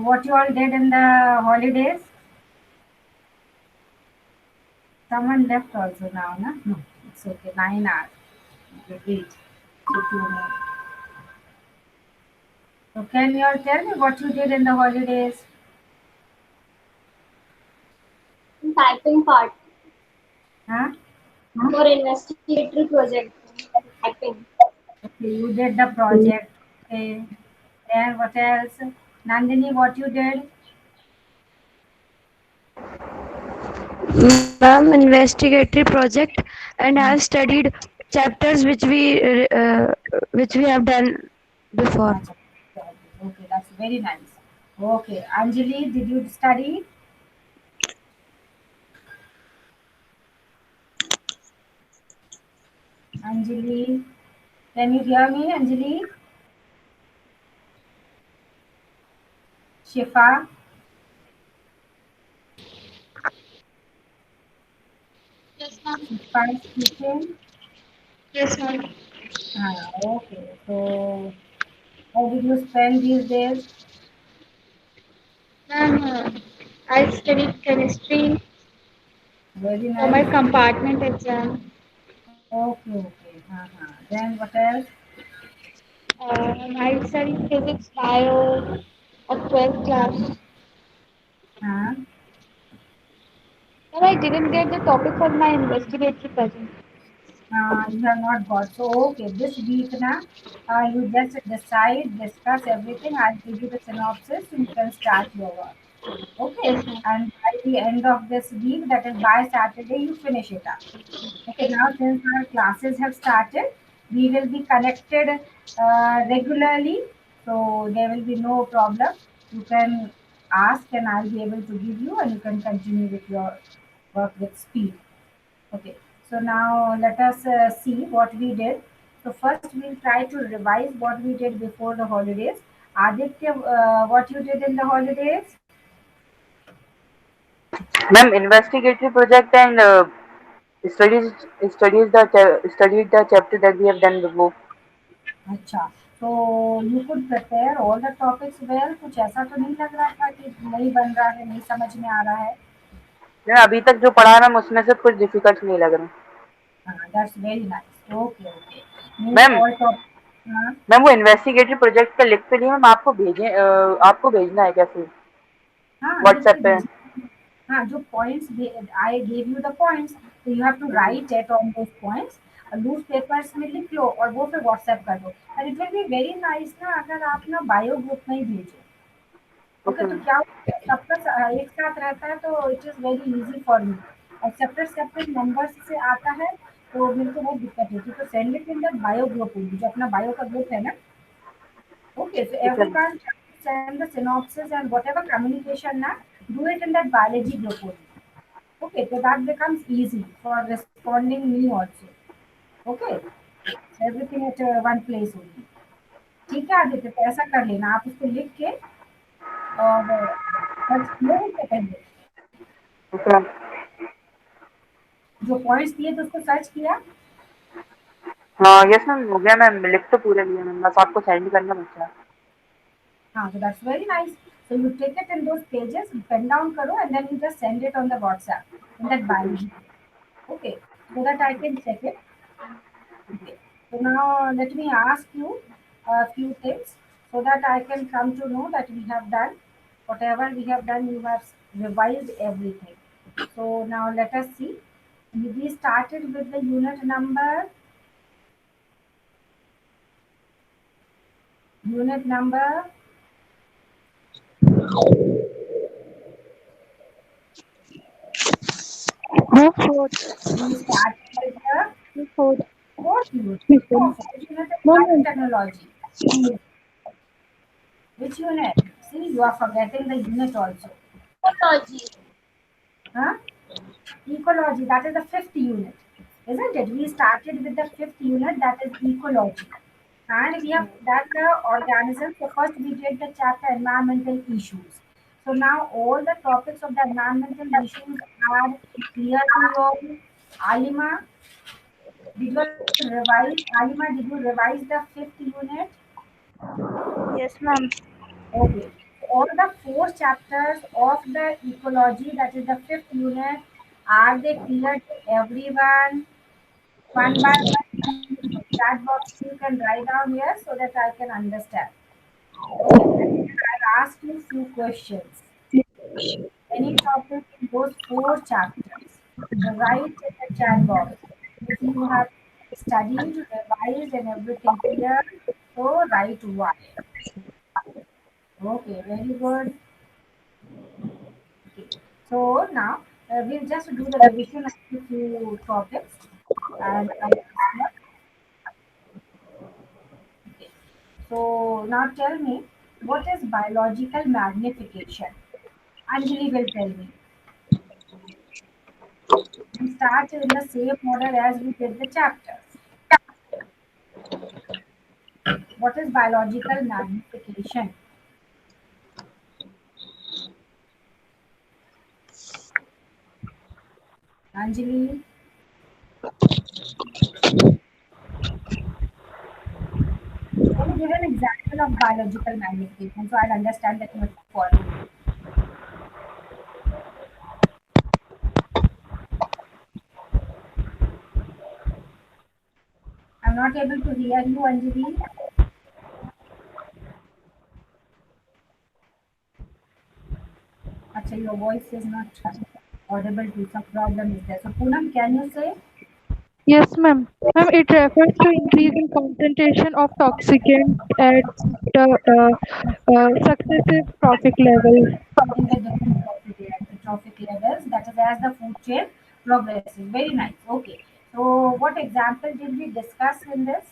What you all did in the holidays? Someone left also now, na? No, it's okay. 9 hours. Okay, wait. So 2 more. So can you all tell me what you did in the holidays? Typing part Huh? for investigatory project. Typing. Okay, you did the project. Okay. Then what else? Nandini, what you did? Ma'am, investigatory project, and I have studied chapters which we have done before. Acha, okay, that's very nice. Okay, Anjali, did you study? Anjali, can you hear me, Anjali? Shifa, Yes, ma'am. Shifa is speaking. Yes, ma'am. Okay, so how did you spend these days? Ma'am, I studied chemistry Very for my nice. compartment exam. Okay, okay. Then what else? I studied physics, bio of 12th class. Uh, But I didn't get the topic for my investigatory project. you have not got. So, okay, this week now, you just decide, discuss everything. I'll give you the synopsis and you can start your work. Okay, Yes, ma'am. and by the end of this week, that is by Saturday, you finish it up. Okay, now since our classes have started, we will be connected regularly, so there will be no problem. You can ask, and I'll be able to give you, and you can continue with your work with speed. Okay, so now let us see what we did. So first, we'll try to revise what we did before the holidays. Aditya, what you did in the holidays? Ma'am, investigatory project and studies studied the chapter that we have done before. अच्छा, so you could prepare all the topics well. कुछ ऐसा तो नहीं लग रहा था कि नहीं बन रहा है, नहीं समझ में आ रहा है? मैम अभी तक जो पढ़ा है मैम उसमें से कुछ डिफिकल्ट नहीं लग रहा। That's very nice. Okay, okay. Means ma'am all top. हाँ, मैम वो इन्वेस्टिगेटिव प्रोजेक्ट का लिंक के लिए मैम आपको भेजना है क्या फिर हाँ, लिख के व्हाट्सएप पे? भेजना। हाँ, जो points I gave you the points, so you have to write it on those points. Loose papers में लिख लो और वो फिर व्हाट्सएप कर दो। और it will be very nice ना अगर आप ना बायो ग्रुप में ही भेजो। ओके, ओके तो मैम। क्या होता है, सबका एक साथ रहता है तो it is very easy for me. और सेपरेट सेपरेट नंबर्स से आता है तो मेरे को बहुत दिक्कत होती है। तो send it in that bio group only, जो अपना बायो का ग्रुप है ना। Okay, so ठीक है ma'am. everyone send the synopsis and whatever communication na, do it in that biology group only. Okay, so that becomes easy for responding me also. Okay, so everything at one place only. ठीक है आदित्य, तो ऐसा कर लेना आप उसको लिख के और सर्च किया उससे पहले ओके मैम। जो पॉइंट्स दिए थे उसको सर्च किया। हाँ यस मैम हो गया मैम, लिख तो पूरे लिया मैम, बस आपको सेंड करना बचा है। हाँ, so that's very nice. So you take it in those pages, pen down करो and then you just send it on the WhatsApp in that biology group. Okay, so that I can check it. Okay. So now let me ask you a few things so that I can come to know that we have done whatever we have done. You have revised everything. So now let us see. We started with the unit number. No fourth. We started with the No fourth. fourth unit. No, No, fourth unit is no. biotechnology. Which unit? See, you are forgetting the unit also. Ecology. Huh? Ecology, that is the fifth unit, isn't it? We started with the fifth unit, that is ecology. And we have done the organisms. So first we did the chapter environmental issues. So now all the topics of the environmental issues are clear to you all. Alima, did you revise? Alima, did you revise the fifth unit? Yes, ma'am. Okay. all the four chapters of the ecology, that is the fifth unit, are they clear to everyone? One by one, in the chat box you can write down here so that I can understand. Okay, I'll ask you few questions. Any topic in those four chapters, write in the chat box. If you have studied, revised, and everything clear, so write why. Okay, very good. Okay. So now we'll just do the revision of the few topics and answer. Okay. So now tell me, what is biological magnification? Anjali will tell me. We start in the same order as we did the chapters. What is biological magnification? Anjali, can you give an example of biological magnification so I'll understand that you have followed? I'm not able to hear you, Anjali. Actually, your voice is not audible to some problem is there. So Poonam, can you say Yes, ma'am. Ma'am, it refers to increase in concentration of toxicant at successive trophic level. in the different trophic levels, that is as the food chain progresses? Very nice. Okay. So what example did we discuss in this?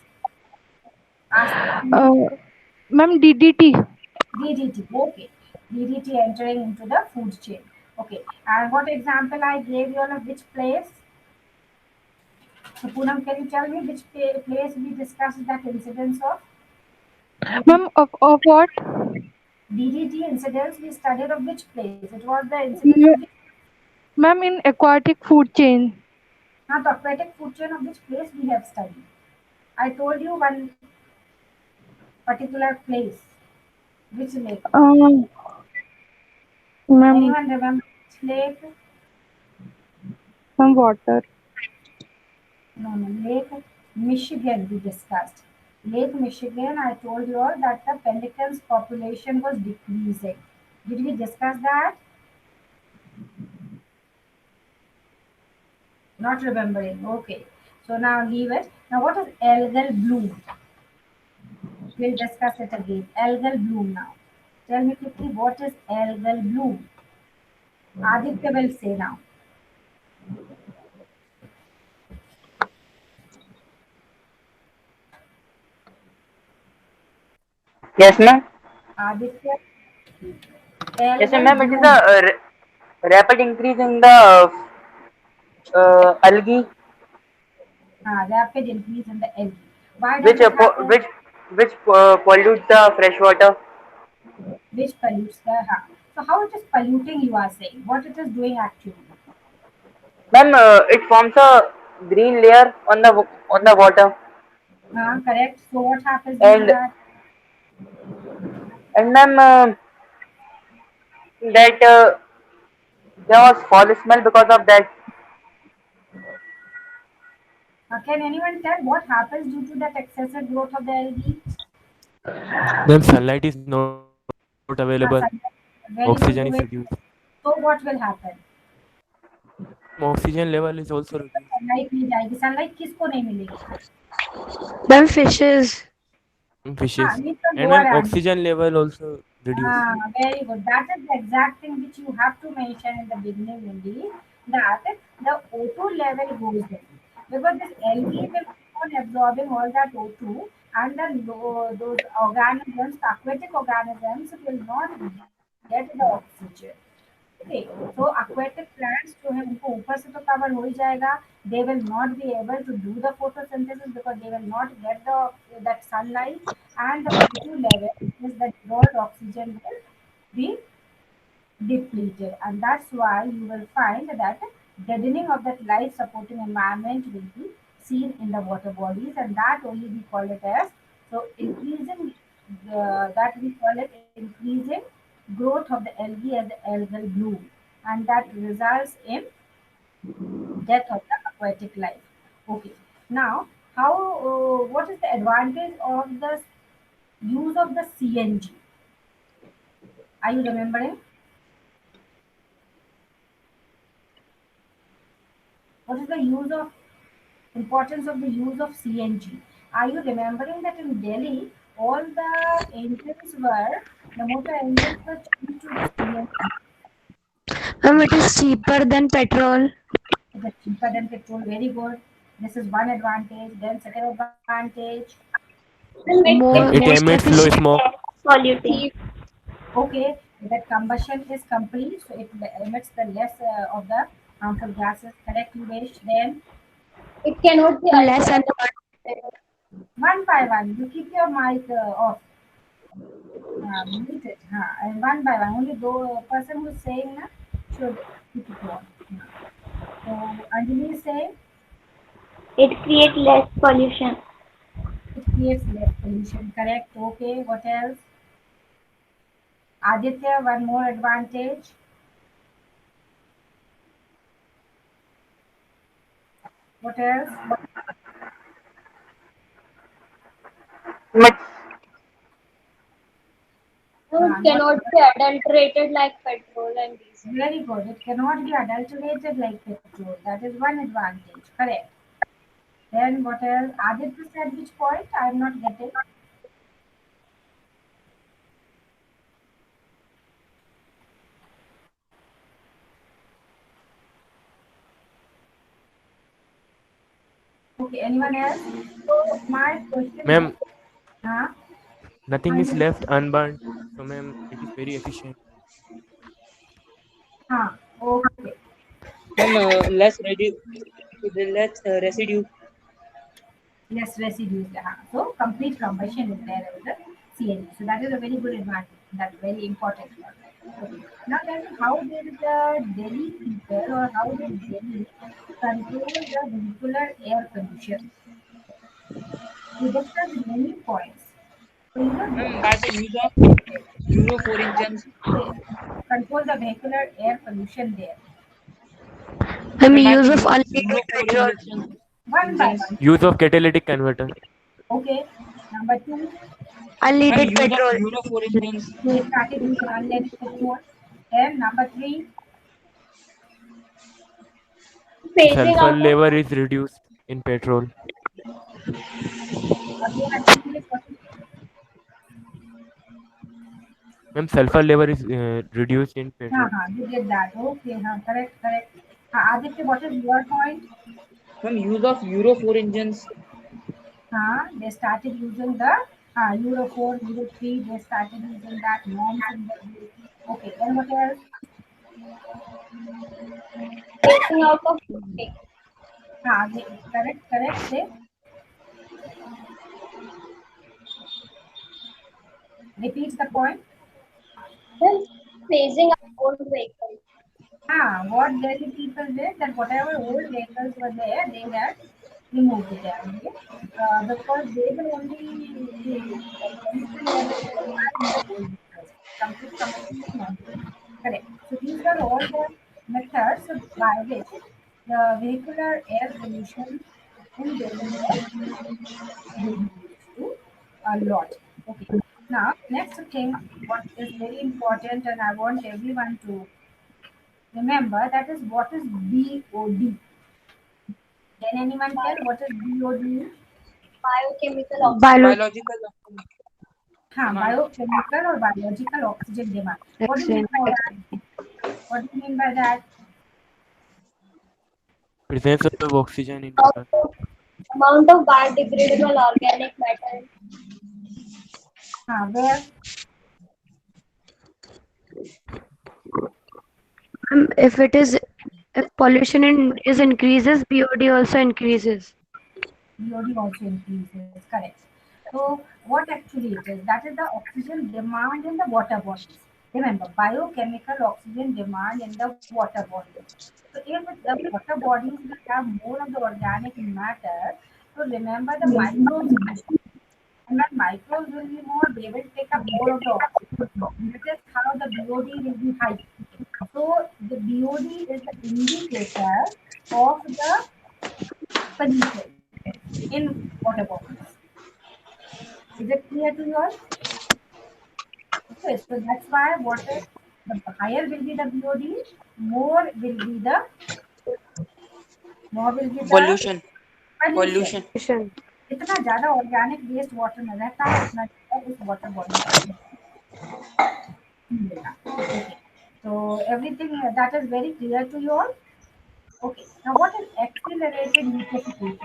Ask me. Uh, Ma'am, DDT. DDT. Okay. DDT entering into the food chain. Okay. And what example I gave you all of which place? So Poonam, can you tell me which place we discussed that incidence of DDT? Ma'am, of what? DDT incidence we studied of which place? It was the incidence of Ma- which Ma'am, in aquatic food chain. not aquatic food chain of which place we have studied. I told you one particular place. Which lake? Um, Ma'am, Anyone remember which lake? ma'am, water. No, no, Lake Michigan we discussed. Lake Michigan, I told you all that the pelicans population was decreasing. Did we discuss that? Not remembering. Okay. So now leave it. Now what is algal bloom? We'll discuss it again. Algal bloom now. Tell me quickly what is algal bloom? Aditya will say now. Yes, ma'am. Aditya, Yes, algal ma'am. It is a bloom. rapid increase in the algae, Rapid increase in the algae. Why does which it happen? pollute the fresh water. Which pollutes the so how it is polluting, you are saying? What it is doing actually? Ma'am, it forms a green layer on the water, Correct. So what happens due to and that? ma'am, that there was foul smell because of that. Can anyone tell what happens due to that excessive growth of the algae? Then sunlight is not available. Sunlight. Oxygen is Very reduced. good. So what will happen? Oxygen level is also reduced. Sunlight नहीं जाएगी. Sunlight किसको नहीं मिलेगी? Then fishes. Fishes. Means the And lower ma'am, animals. oxygen level also reduced. Very good. That is the exact thing which you have to mention in the beginning only, that the O2 level goes in. Because this algae will keep on absorbing all that O2, and those organisms, aquatic organisms, will not get the oxygen. Okay, so aquatic plants जो है उनको ऊपर से तो cover हो ही जाएगा. They will not be able to do the photosynthesis because they will not get that sunlight, and the O2 level is the dissolved oxygen will be depleted, and that's why you will find that deadening of that life supporting environment will be seen in the water bodies, and that only we call it as so increasing that we call it increasing growth of the algae as the algal bloom, and that results in death of the aquatic life. Okay. Now, how? What is the advantage of the use of the CNG? Are you remembering? What is the use of importance of the use of CNG? Are you remembering that in Delhi, all the engines were the motor engines were changed to the CNG? Ma'am, it is cheaper than petrol. It is cheaper than petrol. Very good. This is one advantage. Then second advantage. And it More can It most emits low efficient. smoke. polluting. Okay, that combustion is complete, so it emits the less of the harmful gases. Correct, Umesh? Then It cannot be Less and adulterated. one by one, you keep your mic off. Mute it. And one by one, only the person who's saying na should keep it on. So Anjali is saying It creates less pollution. it creates less pollution. Correct. Okay. What else? Aditya, one more advantage. What else? Much. No, it cannot be adulterated like petrol and diesel. Very good. It cannot be adulterated like petrol. That is one advantage. Correct. Then what else? Aditya said which point? I am not getting. Okay. Anyone else? So my question Ma'am, is, huh? nothing is left unburned. So, ma'am, it is very efficient. Okay. Ma'am, less residue. Less residues. So complete combustion is there with the CNG. So that is a very good advantage. That's very important. Okay. Now tell me, how did the Delhi people or how did Delhi control the vehicular air pollution? We discussed many points. So you know Ma'am, by the use of Euro 4 engines. they control the vehicular air pollution there. Ma'am, Ma'am, by the use of use of unleaded Euro 4 petrol. One by engines. one. Use of catalytic converter. Okay. Number two, Ma'am, Unleaded use of petrol. Euro 4 engines. they started using unleaded petrol. Then number three, Phasing Sulfur out of level is reduced in petrol. again I think what is Ma'am, sulfur level is reduced in petrol. you did that. Okay, correct, correct. Aditya, what is your point? Ma'am, use of Euro 4 engines. They started using the Euro 4, Euro 3, they started using that norms in the okay, then what else? phasing out of burning. Correct, correct, say. Repeat the point. Then phasing out old vehicles. What Delhi people did that whatever old vehicles were there, they had removed it okay? Because they will only the pollution level was high in the old vehicles. Complete combustion is not there. Correct. So these were all the methods by which the vehicular air pollution in Delhi was reduced to a lot. Okay. Now, next thing, what is very important, and I want everyone to remember that is what is BOD. Can anyone tell what is BOD? Biochemical oxygen. Biological. Biochemical or biological oxygen demand. What do you mean Excellent. by that? What do you mean by that? Presence of oxygen in water. Amount of biodegradable organic matter. Where If pollution is increases, BOD also increases. BOD also increases. Correct. So what actually it is? That is the oxygen demand in the water bodies. Remember, biochemical oxygen demand in the water bodies. So if the water bodies will have more of the organic matter, so remember the microbes And when microbes will be more, they will take up more of the oxygen. That is how the BOD will be high. So the BOD is the indicator of the pollution in water bodies. Is it clear to you all? Okay, so that's why water, the higher will be the BOD, more will be the more will be the Pollution. pollution. Pollution. जितना ज़्यादा organic waste water में रहता है उतना ज़्यादा उस water body को मिलेगा. Okay. So everything that is very clear to you all. Okay. Now what is accelerated eutrophication?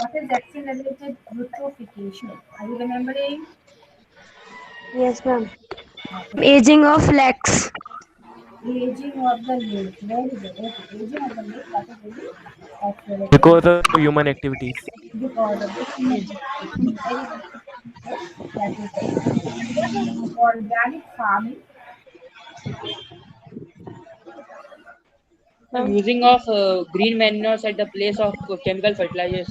What is accelerated eutrophication? Are you remembering? Yes, ma'am. Aging of legs. Aging of the lake. Very good. Okay. Aging of the lake. That is very accelerated Because of human activities. because of the human activity. Very good. Okay. That is there. And what is organic farming? Using of green manures at the place of chemical fertilizers.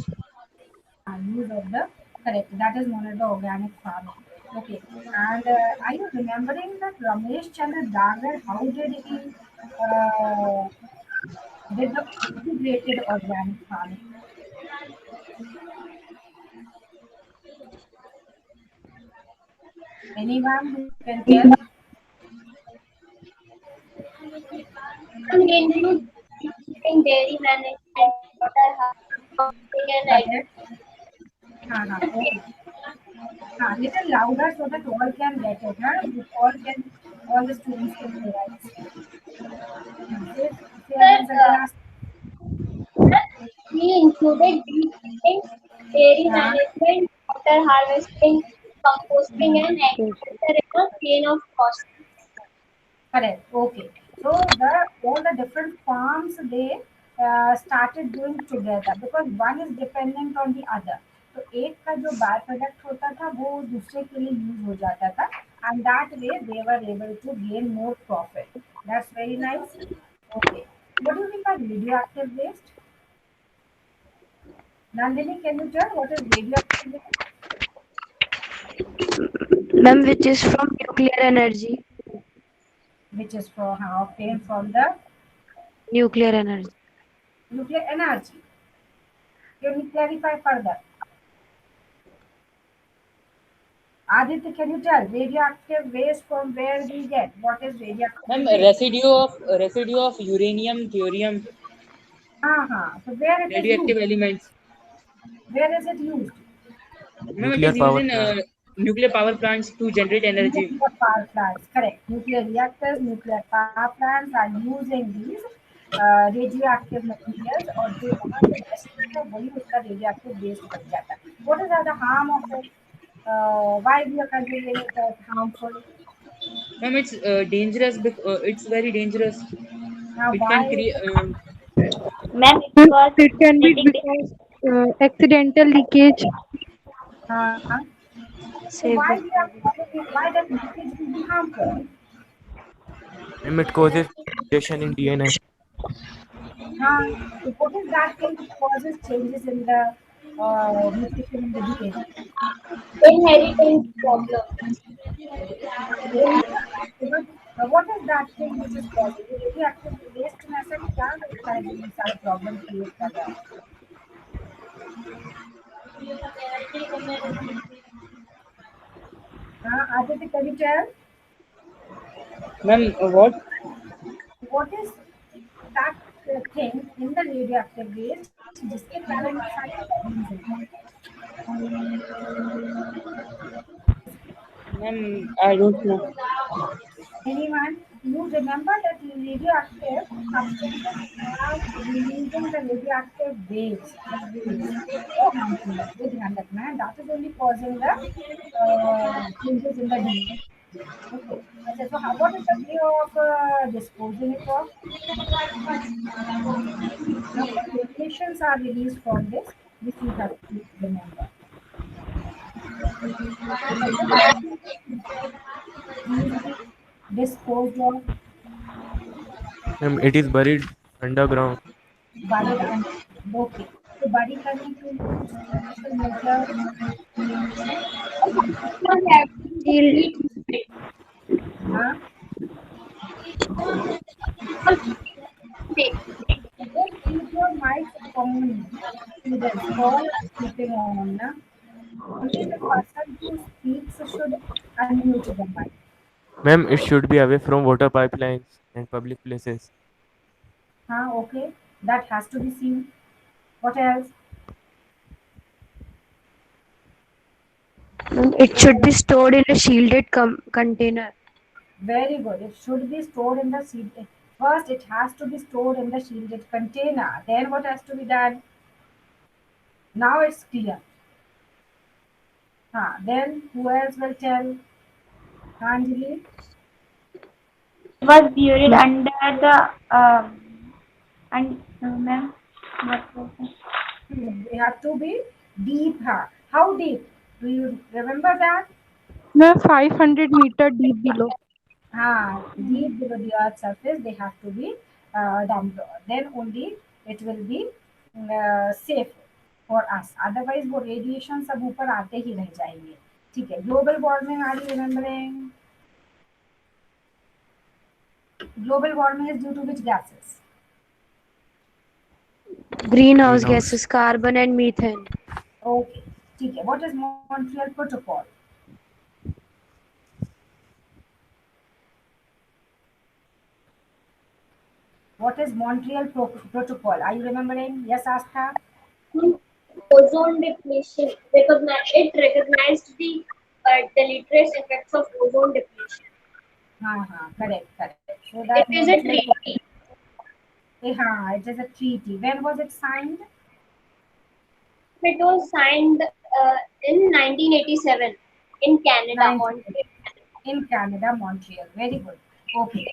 Use of the correct. That is known as the organic farming. Okay. And are you remembering that Ramesh Chandra Dagar? How did the integrated organic farming? Anyone who can tell? And include dairy management, water harvesting, and Correct. Okay. Little louder so that all can get it. All the students can hear us. Say again, agriculture. Sanjana. We included these things: dairy हाँ, management, water harvesting, composting, and agriculture in a chain of cost. correct. Okay. So the all the different farms they started doing together because one is dependent on the other. तो एक का जो by product होता था वो दूसरे के लिए यूज हो जाता था and that way they were able to gain more profit. That's very nice. Okay. What do you mean by radioactive waste? Nandini, can you tell what is radioactive waste? Ma'am, which is from nuclear energy. Which is obtained from the Nuclear energy. nuclear energy. Can you clarify further? Aditya, can you tell radioactive waste from where we get? What is Ma'am, radioactive waste? residue of uranium, thorium, So where it is used? radioactive elements. Where is it used? Ma'am, it Nuclear is used power in plant. nuclear power plants to generate energy. Nuclear power plants. Correct. Nuclear reactors, nuclear power plants are using these radioactive materials और जो वहाँ से बचता है वही उसका radioactive waste बन जाता है. What is the harm of it? Why we are considering it as harmful? Ma'am, it's dangerous. It's very dangerous. Now It can why? create. Ma'am, it was It can be getting because accidental leakage. Uh, so Save why the we are why that leakage will be harmful? And it causes mutation in DNA. So what is that thing which causes changes in the mutation in the DNA? inheritance problem. But what is that thing which is causing it? Radioactive waste में ऐसा क्या होता है जो ये सारा problem create कर रहा है? Aditya, can you tell Ma'am, what? what is that thing in the radioactive waste जिसके कारण ये सारे problems होते हैं? Ma'am, I don't know. Anyone? You remember that radioactive substances are releasing the radioactive waves. So harmful. वो ध्यान रखना है. That is only causing the changes in the DNA. Okay. अच्छा, so what is the way of disposing it of? Now, what radiations are released from this? This you have to remember. Usually disposed of It is buried underground. buried under. Okay. तो बड़ी करने के लिए कुछ special measure Don't have Shield. complete हाँ mistake. just keep your mics on, students all are keeping on ना, only the person who speaks should unmute the mic. Ma'am, it should be away from water pipelines and public places. हाँ okay, that has to be seen. What else? It should be stored in a shielded container. Very good. It should be stored in the shielded. First, it has to be stored in the shielded container. Then, what has to be done? Now it's clear. Then, who else will tell? Anjali? Was buried under the and ma'am, what was that? They have to be deep. How deep? Do you remember that? Ma'am, 500-meter deep below. Deep below the earth's surface, they have to be dumped. Then only it will be safe for us. Otherwise, वो radiation सब ऊपर आते ही रह जाएंगे. ठीक है. Global warming, are you remembering? Global warming is due to which gases? Greenhouse Greenhouse. gases, carbon and methane. Okay. ठीक है. What is Montreal Protocol? What is Montreal Protocol? Are you remembering? Yes, Astha? Ozone depletion. It recognized the deleterious effects of ozone depletion. Correct. So that It is a treaty. It is a treaty. When was it signed? It was signed in 1987 in Canada, 1987. Montreal. In Canada, Montreal. Very good. Okay.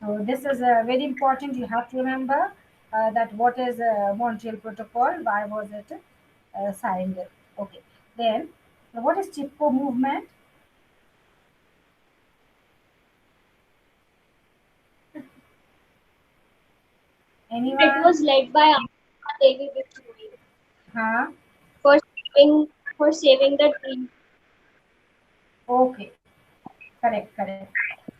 So this is very important. You have to remember that what is Montreal Protocol? Why was it signed? Okay. Then, what is Chipko movement? Anyone? It was led by Amma Devi Vishnoy Huh? for saving the tree. Okay. Correct.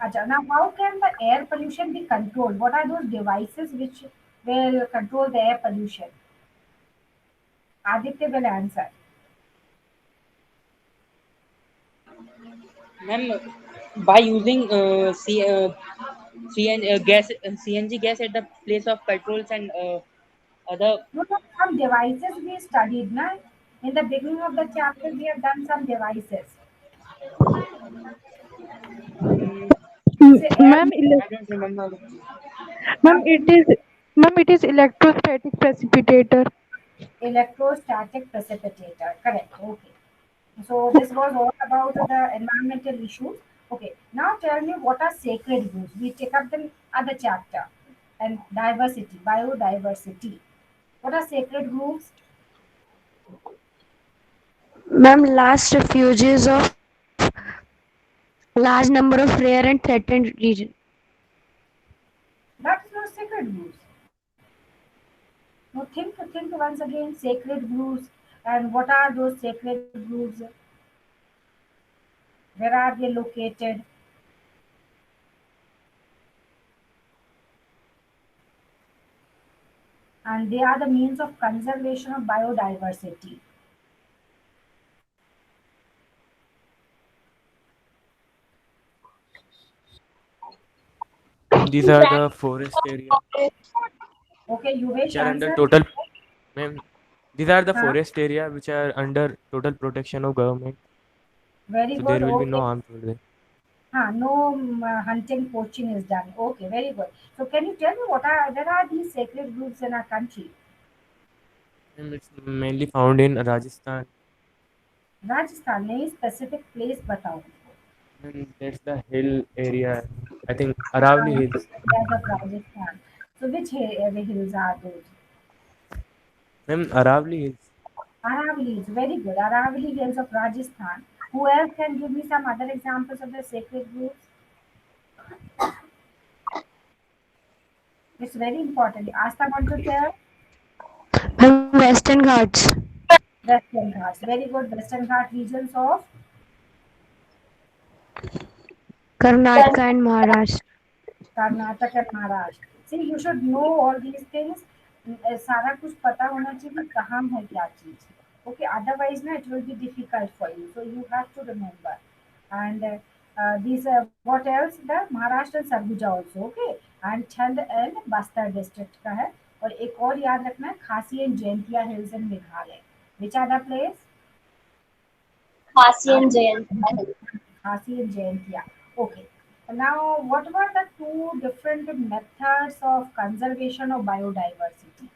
Acha, now, how can the air pollution be controlled? What are those devices which will control the air pollution? Aditya will answer. Ma'am, by using CNG gas at the place of petrols and other. Some devices we studied, na? In the beginning of the chapter, we have done some devices. Say air, Ma'am, I don't remember. it is electrostatic precipitator. electrostatic precipitator. Correct. Okay. So this was all about the environmental issues. Okay. Now tell me what are sacred groves? We take up the other chapter and diversity, biodiversity. What are sacred groves? Ma'am, last refuges of large number of rare and threatened regions. That is not sacred groves. Now think once again, sacred groves, and what are those sacred groves? Where are they located? And they are the means of conservation of biodiversity. These are the forest areas Okay, you wish which are under answer? total. Ma'am, these are the Huh? forest area which are under total protection of government. Very So good. there will be no Okay. harm to them. No hunting, poaching is done. Okay, very good. So can you tell me where are these sacred groves in our country? Ma'am, it's mainly found in Rajasthan. Rajasthan, any specific place batao. And that's the hill area. I think Aravali Hills. Areas of Rajasthan. So which hills are those? Ma'am, Aravali Hills. Aravali Hills, very good. Aravali Hills of Rajasthan. Who else can give me some other examples of the sacred groves? It's very important. Asta want to tell? Western Ghats. Western Ghats. Very good. Western Ghat regions of Karnataka and Maharashtra. Karnataka and Maharashtra. See, you should know all these things. सारा कुछ पता होना चाहिए कि कहाँ है क्या चीज. Okay, otherwise ना it will be difficult for you. So you have to remember. And these what else? The Maharashtra and Sarguja also. Okay, and Chand and Bastar district का है. और एक और याद रखना है खासी and Jaintia hills in Meghalaya. Which other place? Khasi and Jayantia. Khasi and Jaintia. Okay. Now, what were the two different methods of conservation of biodiversity?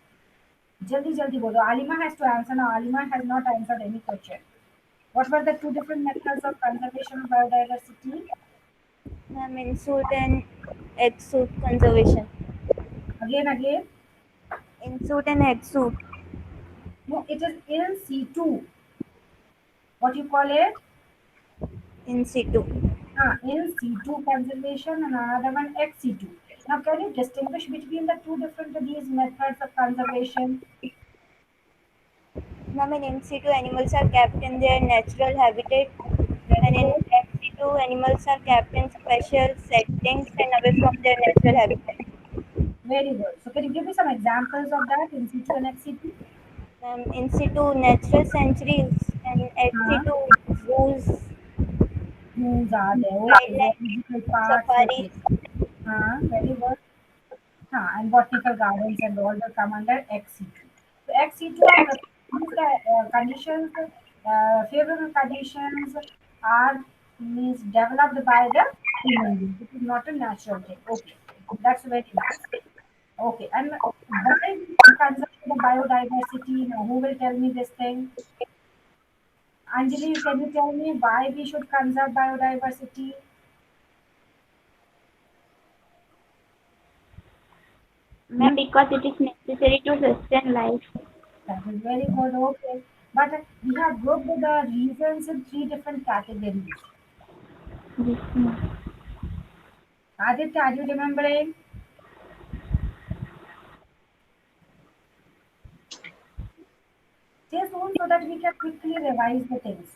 Jaldi jaldi bolo. Alima has to answer now. Alima has not answered any question. What were the two different methods of conservation of biodiversity? Ma'am, insult and exude conservation. Again. Insult and exude. No, it is in situ. What you call it? In situ. In situ conservation and another one ex situ. Now, can you distinguish between the two different these methods of conservation? Ma'am, in situ animals are kept in their natural habitat, and in ex situ animals are kept in special settings and away from their natural habitat. Very good. So, can you give me some examples of that in situ and ex situ? In situ natural sanctuaries and ex situ zoos, Zoos are there. Okay, wildlife zoological parks. safaris. Okay. Very good. And botanical gardens and all will come under ex situ. So, ex situ are the conditions, favorable conditions are means developed by the human being. It is not a natural thing. Okay, that's very nice. Okay, and why we conserve the biodiversity? Now, who will tell me this thing? Anjali, can you tell me why we should conserve biodiversity? Ma'am, because it is necessary to sustain life. That is very good. Okay, but we have grouped the reasons in three different categories. Yes, ma'am. Aditya, are you remembering? Say soon so that we can quickly revise the things.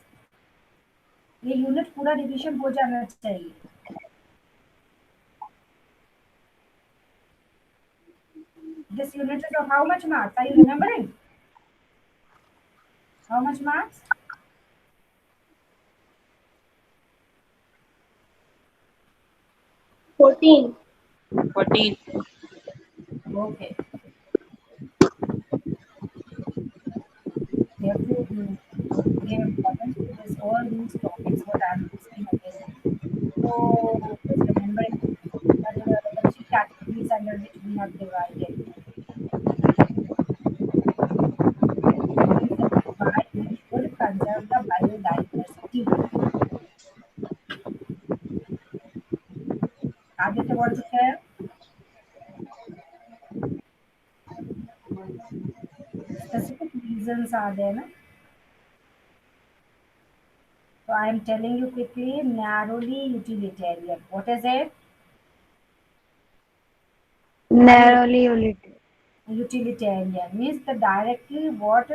ये unit पूरा revision हो जाना चाहिए. This unit is of how much marks? Are you remembering? How much marks? 14. 14. Okay. We have to give importance to this all these topics what I'm saying again. So just remembering that the three categories under which we have divided. Means why we should conserve the biodiversity. Aditya, want to share? Specific reasons are there, no? So I am telling you quickly, narrowly utilitarian. What is it? Narrowly utilitarian. Utilitarian means the directly what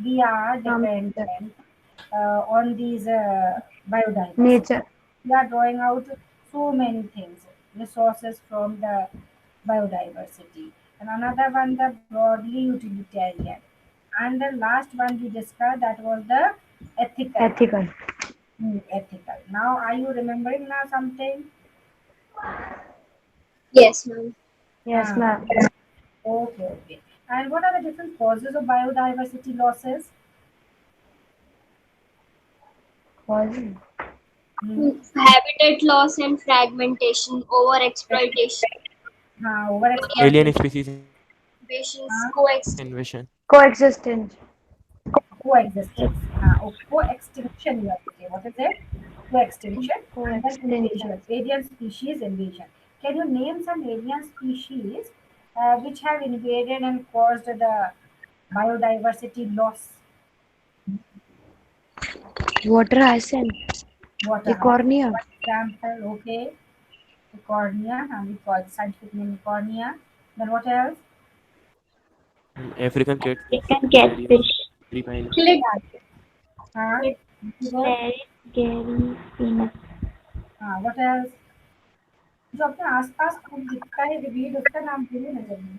we are dependent on these biodiversity. Nature. We are drawing out so many things, resources from the biodiversity. And another one, the broadly utilitarian. And the last one we discussed that was the ethical. Ethical. Ethical. Now, are you remembering now something? Yes, ma'am. Yes, ma'am. Okay. And what are the different causes of biodiversity losses? Causes. Habitat loss and fragmentation, overexploitation, Overexploitation. Alien species coexistence. invasion. Coexistence. Coexistence. Co-extinction, you have to say. What is it? Co-extinction. And then invasion. Alien species invasion. Can you name some alien species which have invaded and caused the biodiversity loss? Water hyacinth. Water. Ecornia. For example, okay. Ecornia, and we call the scientific name Ecornia. Then what else? African catfish. African Very catfish. fine. Click. Huh? Click. What? Gary peanut. What else? जो अपने आसपास खूब दिखता है weed उसका नाम भूली नजर नहीं.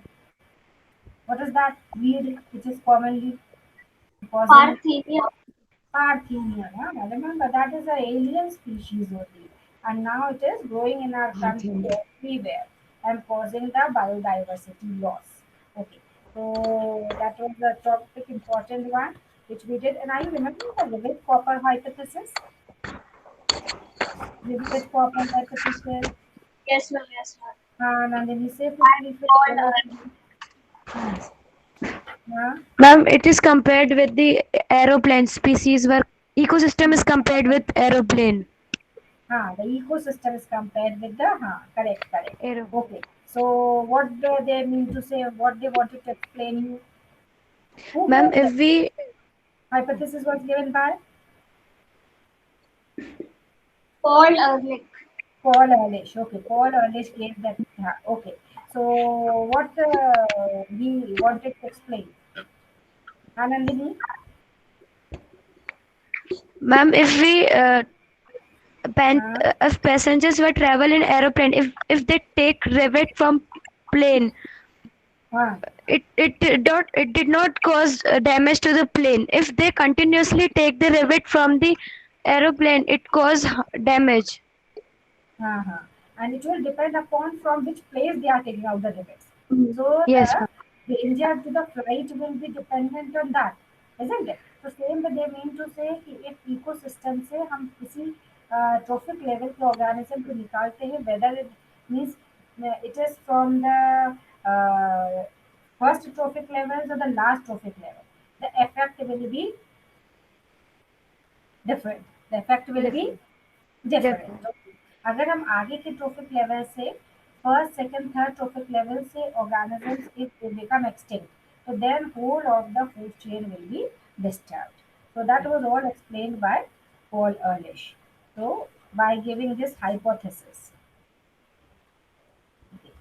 What is that weed which is commonly causing Parthenia. Parthenia? Yeah? Now remember that is an alien species only, and now it is growing in our country everywhere and causing the biodiversity loss. Okay, so that was the topic important one which we did. And are you remembering the vivid copper hypothesis? Vivid copper hypothesis. Yes, ma'am. Yes, ma'am. Nandini, say quickly if it's Called yeah. Ma'am, it is compared with the aeroplane species where ecosystem is compared with aeroplane. The ecosystem is compared with the correct. Aero. Okay. So what they mean to say, what they wanted to explain you? Who Ma'am, gave if we hypothesis was given by Paul Ehrlich. Paul Ehrlich. Okay, Paul Ehrlich gave that. Okay. So what we wanted to explain, Anandini? ma'am, Uh, if passengers were travel in aeroplane, if they take rivet from plane, uh, it did not cause damage to the plane. If they continuously take the rivet from the aeroplane, it cause damage. uh-huh. And it will depend upon from which place they are taking out the rivets. So Yes, ma'am. the danger to the flight will be dependent on that, isn't it? So same way they mean to say कि एक ecosystem से हम किसी trophic level के organism को निकालते हैं, whether it means it is from the first trophic levels or the last trophic level, the effect will be different. The effect will be different. अगर हम आगे के ट्रोफिक लेवल से first second third trophic level से organisms if they become extinct, so then whole of the food chain will be disturbed. So that was all explained by Paul Ehrlich. So by giving this hypothesis. Okay.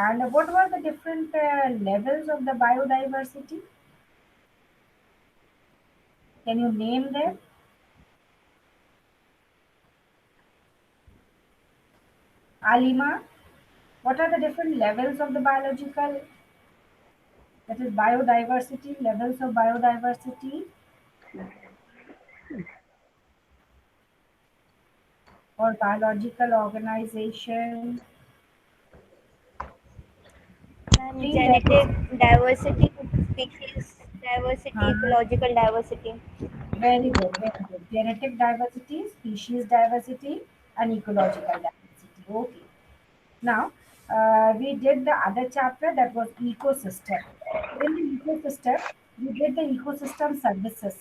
And what were the different levels of the biodiversity? Can you name them? Alima, what are the different levels of the biological, that is biodiversity, levels of biodiversity or biological organization? Three Genetic levels. diversity, species diversity, Uh, ecological diversity. Very good, very good. Genetic diversity, species diversity, and ecological diversity. Okay. Now, we did the other chapter that was ecosystem. So in the ecosystem, we did the ecosystem services.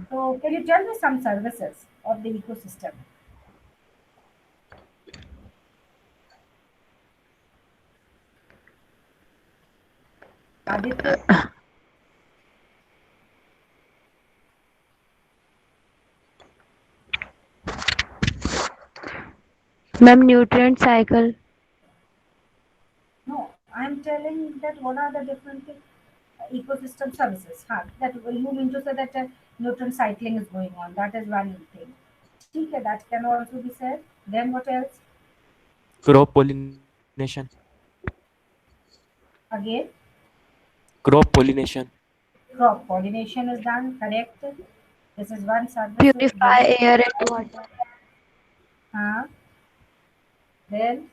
So can you tell me some services of the ecosystem? Aditya, Ma'am, nutrient cycle. no, I'm telling that what are the different ecosystem services. That you mean to say that nutrient cycling is going on. That is one thing. Okay, that can also be said. Then what else? Crop pollination. Again, Crop pollination. crop pollination is done. Correct. This is one service. Purify air and water. Uh, then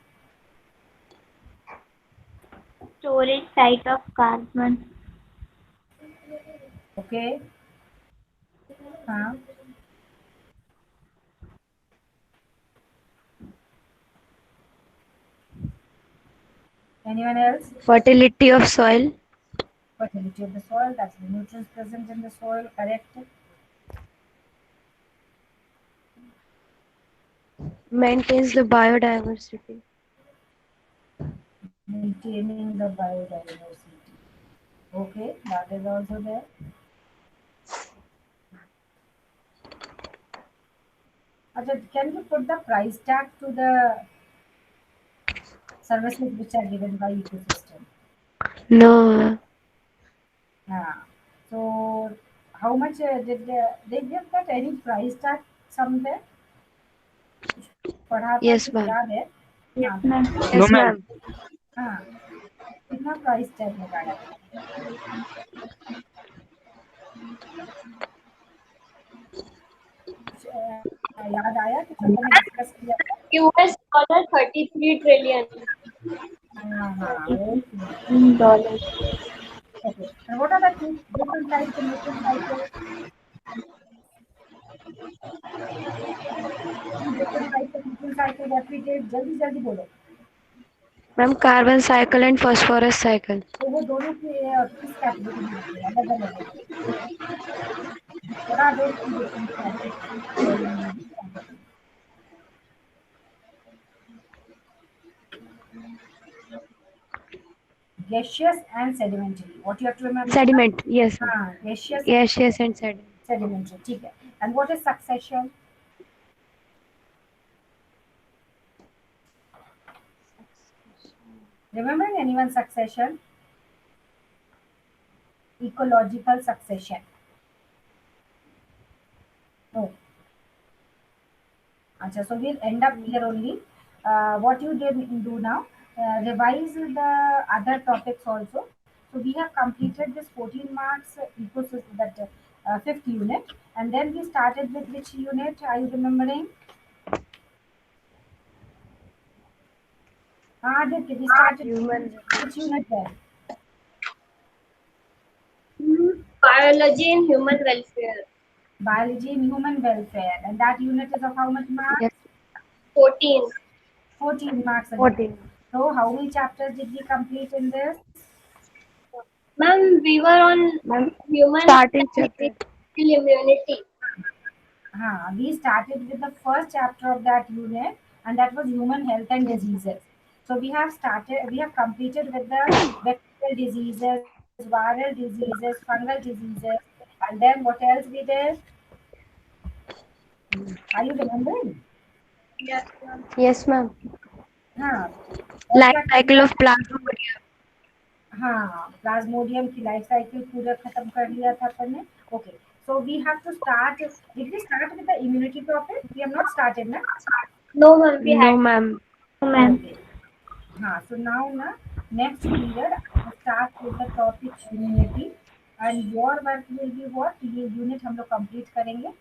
Storage site of carbon. okay. Uh, Anyone else? Fertility of soil. Fertility of the soil. That's the nutrients present in the soil. Correct. Maintains the biodiversity. Maintaining the biodiversity. Okay, that is also there. Ajay, can you put the price tag to the services which are given by ecosystem? No. So how much did they give that any price tag somewhere? पढ़ा था Yes, कुछ ma'am. याद है? Yes, हाँ ma'am. No, Yes, ma'am. ma'am. हाँ कितना price tag लगाया था? कुछ, याद आया कुछ अपन ने डिस्कस किया था? US dollar 33 trillion हाँ okay $. Okay and what are the two different types of Newton cycle? Two different types of Newton cycle that we did जल्दी जल्दी बोलो. Ma'am, carbon cycle and phosphorus cycle. तो वो दोनों की किस कैटेगरी में आते हैं अलग अलग है. What are those two different cycles? Gaseous and sedimentary. What you have to remember? Sediment. Yes, ma'am. हाँ gaseous Yes, yes, and sediment. sedimentary. ठीक है. And what is succession? Remembering anyone's succession? Ecological succession. No. Achha, so we'll end up here only. What you did do now, revise the other topics also. So we have completed this 14 marks ecosystem, that fifth unit, and then we started with which unit? Are you remembering? Aditya, we started Human. which unit then? biology and human welfare Biology and human welfare, and that unit is of how much marks? Yes. 14. 14 marks. Again. 14. So how many chapters did we complete in this? Ma'am, we were on Ma'am, human starting chapter. immunity. We started with the first chapter of that unit, and that was human health and diseases. So we have completed with the bacterial diseases, viral diseases, fungal diseases, and then what else we did? Are you remembering? Yes, ma'am. हाँ Life cycle of plasmodium. हाँ Plasmodium की life cycle पूरा खत्म कर लिया था अपन ने. Okay, so we have to start. Did we start with the immunity topic? We have not started, na? No, ma'am, we No, had. ma'am. Okay. So now na next period I start with the topic immunity, and your work will be what? ये unit हम लोग complete करेंगे.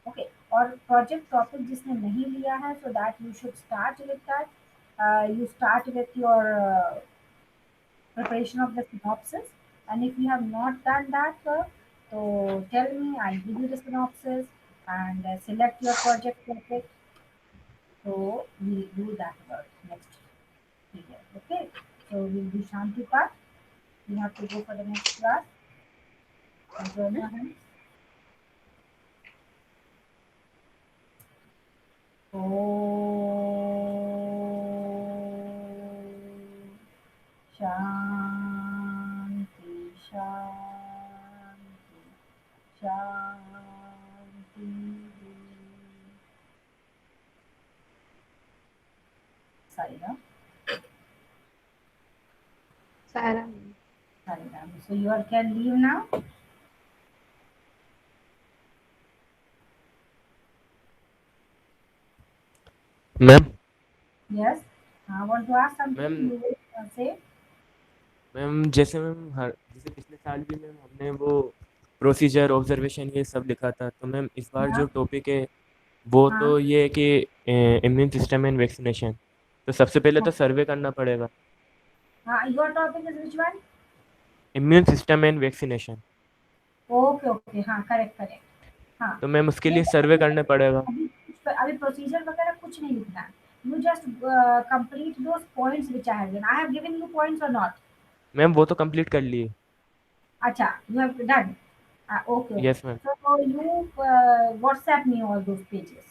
Okay. और project topic जिसने नहीं लिया है, so that you should start with that. You start with your preparation of the synopsis, and if you have not done that, so tell me. I'll give you the synopsis and select your project topic. So we'll do that work next period. Okay. So we'll do Shanti part. You have to go for the next class. Join your hands. Shanti, Shanti, Shanti. Saira. Sarah. So you all can leave now. Ma'am Yes. I want to ask something. Ma'am. You will say. Ma'am जैसे पिछले साल भी ma'am हमने वो procedure observation ये सब लिखा था, तो मैम इस बार जो टॉपिक है वो हाँ. तो ये है कि इम्यून सिस्टम एंड वैक्सीनेशन, तो सबसे पहले तो सर्वे करना पड़ेगा. Your topic is which one? Immune system and vaccination. Okay. हाँ, correct. हाँ. तो मैम उसके लिए सर्वे करना पड़ेगा. अभी प्रोसीजर वगैरह कुछ नहीं लिखना है. You just complete those points which I have given. I have given you points or not? Ma'am वो तो कंप्लीट कर लिए. अच्छा, you have done. Okay. Yes, ma'am. So you WhatsApp me all those pages.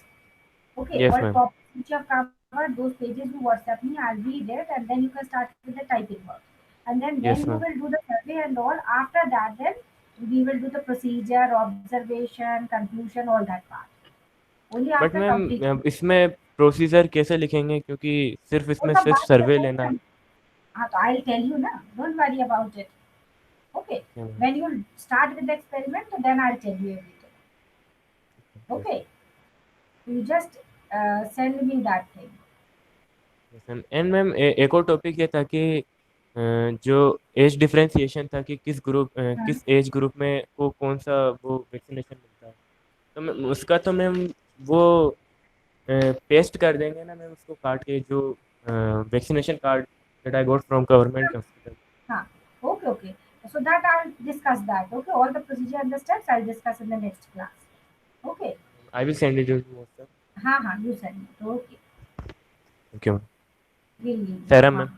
Okay. Yes, all ma'am. topics which you have covered, those pages you WhatsApp me. I'll read it, and then you can start with the typing work. And then Yes, you ma'am. will do the survey and all. After that, then we will do the procedure, observation, conclusion, all that part. Only but after completion. Ma'am इसमें procedure कैसे लिखेंगे, क्योंकि सिर्फ इसमें सिर्फ सर्वे लेना है. So I'll tell you now. Don't worry about it. Okay. Yeah, ma'am. When you start with the experiment, then I'll tell you everything. Okay. You just send me that thing. Yes, ma'am. And ma'am एक और topic ये था कि जो as differentiation था कि किस age group में को कौन सा वो वैक्सीनेशन मिलता है, तो मैम उसका तो मैम वो पेस्ट कर देंगे ना मैम, उसको काट के जो vaccination card that I got from government hospital. Huh. Okay, okay. So that I'll discuss that. Okay, all the procedure and the steps I'll discuss in the next class. Okay. I will send it to WhatsApp. हाँ, you send it. Okay. Thank you ma'am. We'll leave. Sarah, हाँ. ma'am.